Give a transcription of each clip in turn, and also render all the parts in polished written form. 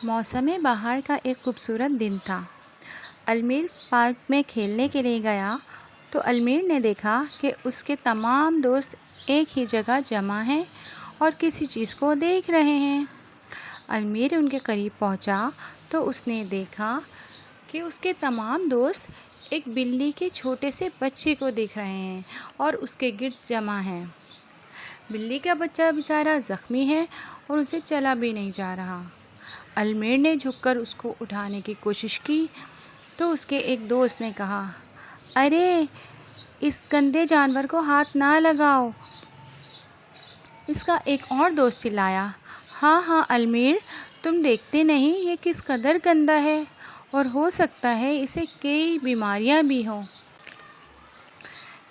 موسم بہار کا ایک خوبصورت دن تھا۔ المیر پارک میں کھیلنے کے لیے گیا تو المیر نے دیکھا کہ اس کے تمام دوست ایک ہی جگہ جمع ہیں اور کسی چیز کو دیکھ رہے ہیں۔ المیر ان کے قریب پہنچا تو اس نے دیکھا کہ اس کے تمام دوست ایک بلی کے چھوٹے سے بچے کو دیکھ رہے ہیں اور اس کے گرد جمع ہیں۔ بلی کا بچہ بیچارہ زخمی ہے اور اسے چلا بھی نہیں جا رہا۔ المیر نے جھک کر اس کو اٹھانے کی کوشش کی تو اس کے ایک دوست نے کہا، ارے اس گندے جانور کو ہاتھ نہ لگاؤ۔ اس کا ایک اور دوست چلایا، ہاں المیر، تم دیکھتے نہیں یہ کس قدر گندا ہے اور ہو سکتا ہے اسے کئی بیماریاں بھی ہوں۔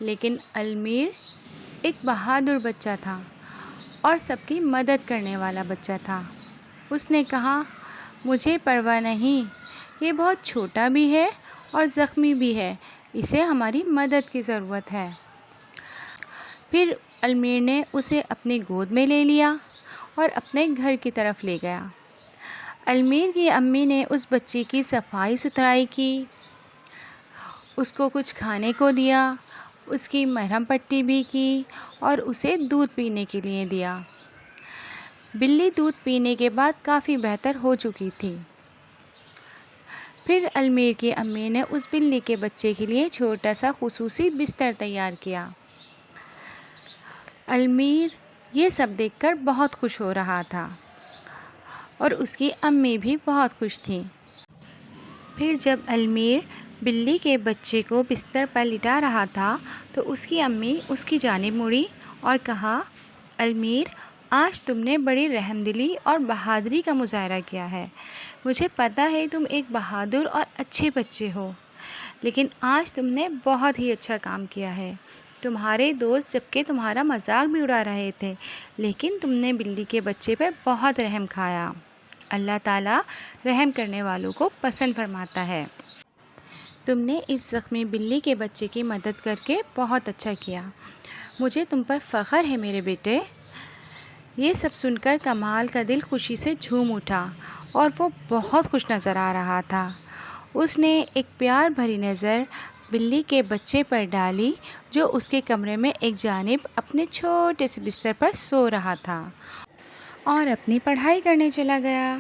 لیکن المیر ایک بہادر بچہ تھا اور سب کی مدد کرنے والا بچہ تھا۔ اس نے کہا، مجھے پرواہ نہیں، یہ بہت چھوٹا بھی ہے اور زخمی بھی ہے، اسے ہماری مدد کی ضرورت ہے۔ پھر المیر نے اسے اپنی گود میں لے لیا اور اپنے گھر کی طرف لے گیا۔ المیر کی امی نے اس بچے کی صفائی ستھرائی کی، اس کو کچھ کھانے کو دیا، اس کی مرہم پٹی بھی کی اور اسے دودھ پینے کے لیے دیا۔ بلی دودھ پینے کے بعد کافی بہتر ہو چکی تھی۔ پھر المیر کی امی نے اس بلی کے بچے کے لیے چھوٹا سا خصوصی بستر تیار کیا۔ المیر یہ سب دیکھ کر بہت خوش ہو رہا تھا اور اس کی امی بھی بہت خوش تھی۔ پھر جب المیر بلی کے بچے کو بستر پر لٹا رہا تھا تو اس کی امی اس کی جانب مڑی اور کہا، المیر، آج تم نے بڑی رحم دلی اور بہادری کا مظاہرہ کیا ہے۔ مجھے پتہ ہے تم ایک بہادر اور اچھے بچے ہو، لیکن آج تم نے بہت ہی اچھا کام کیا ہے۔ تمہارے دوست جبکہ تمہارا مذاق بھی اڑا رہے تھے، لیکن تم نے بلی کے بچے پر بہت رحم کھایا۔ اللہ تعالیٰ رحم کرنے والوں کو پسند فرماتا ہے۔ تم نے اس زخمی بلی کے بچے کی مدد کر کے بہت اچھا کیا۔ مجھے تم پر فخر ہے میرے بیٹے۔ یہ سب سن کر کمال کا دل خوشی سے جھوم اٹھا اور وہ بہت خوش نظر آ رہا تھا۔ اس نے ایک پیار بھری نظر بلی کے بچے پر ڈالی جو اس کے کمرے میں ایک جانب اپنے چھوٹے سے بستر پر سو رہا تھا اور اپنی پڑھائی کرنے چلا گیا۔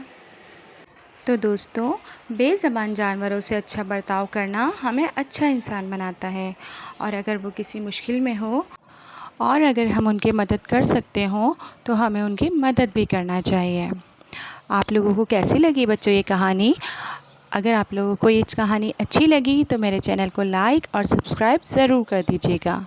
تو دوستو، بے زبان جانوروں سے اچھا برتاؤ کرنا ہمیں اچھا انسان بناتا ہے، اور اگر وہ کسی مشکل میں ہو اور اگر ہم ان کی مدد کر سکتے ہوں تو ہمیں ان کی مدد بھی کرنا چاہیے۔ آپ لوگوں کو کیسی لگی بچوں یہ کہانی؟ اگر آپ لوگوں کو یہ کہانی اچھی لگی تو میرے چینل کو لائک اور سبسکرائب ضرور کر دیجیے گا۔